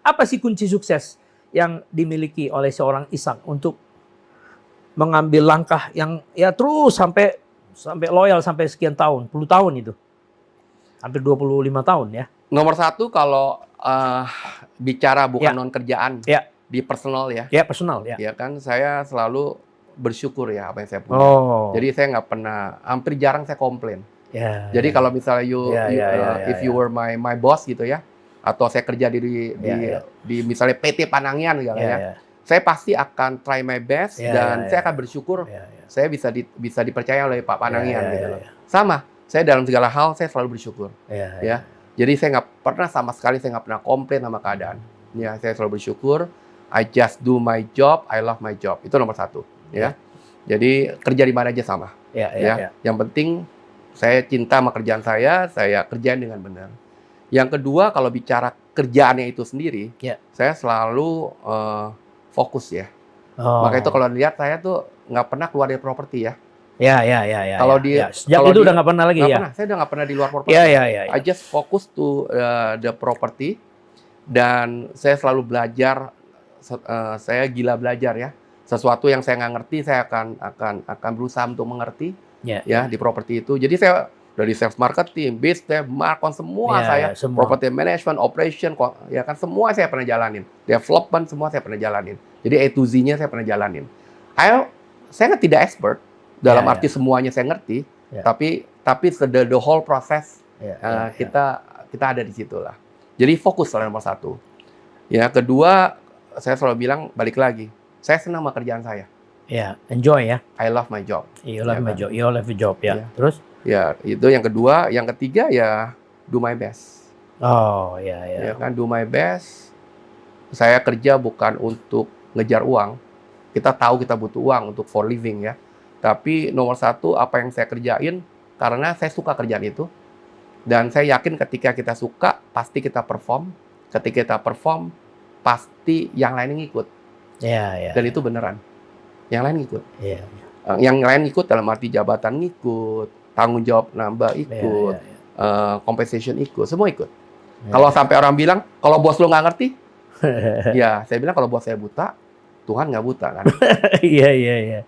Apa sih kunci sukses yang dimiliki oleh seorang Ishak untuk mengambil langkah yang ya terus sampai loyal sampai sekian tahun, puluh tahun itu. Hampir 25 tahun ya. Nomor satu kalau bicara bukan Ya. non kerjaan, Ya. di personal ya. Ya, personal ya. Ya kan saya selalu bersyukur ya apa yang saya punya. Oh. Jadi saya nggak pernah, hampir jarang saya komplain. Ya. Jadi ya. kalau misalnya if you Ya. were my boss gitu ya, atau saya kerja di misalnya PT Panangian gitu ya, saya pasti akan try my best dan saya akan bersyukur saya bisa dipercaya oleh Pak Panangian gitu loh. Sama, saya dalam segala hal saya selalu bersyukur. Ya. Jadi saya nggak pernah sama sekali saya nggak pernah komplain sama keadaan. Ya, saya selalu bersyukur. I just do my job, I love my job. Itu nomor satu. Ya. Jadi kerja di mana aja sama. Ya. Yang penting saya cinta sama kerjaan saya kerjain dengan benar. Yang kedua, kalau bicara kerjaannya itu sendiri, saya selalu fokus ya. Maka itu kalau lihat saya tuh nggak pernah keluar dari properti ya. Kalau sejak itu udah nggak pernah lagi ya. Pernah. Saya udah nggak pernah di luar properti. I just focus to the property dan saya selalu belajar. Saya gila belajar ya. Sesuatu yang saya nggak ngerti, saya akan berusaha untuk mengerti ya di properti itu. Jadi saya dari sales marketing, business, marketing semua semua. Property management, operation, ya kan semua saya pernah jalanin. Development semua saya pernah jalanin. Jadi A to Z-nya saya pernah jalanin. Saya tidak expert dalam arti semuanya saya ngerti, tapi the whole process kita ada di situ lah. Jadi fokus lah nomor satu. Ya kedua, saya selalu bilang balik lagi, saya senang sama kerjaan saya. Ya, enjoy ya. I love my job. You love my job. You love your job ya. Terus? Ya itu yang kedua, yang ketiga ya do my best. Oh ya. Ya kan do my best. Saya kerja bukan untuk ngejar uang. Kita tahu kita butuh uang untuk for living ya. Tapi nomor satu apa yang saya kerjain karena saya suka kerjaan itu. Dan saya yakin ketika kita suka pasti kita perform. Ketika kita perform pasti yang lain ngikut. Dan itu beneran. Yang lain ngikut. Yang lain ngikut dalam arti jabatan ngikut, tanggung jawab nambah ikut, compensation ikut, semua ikut. Kalau sampai orang bilang, kalau bos lo nggak ngerti, ya saya bilang kalau bos saya buta, Tuhan nggak buta kan. Iya.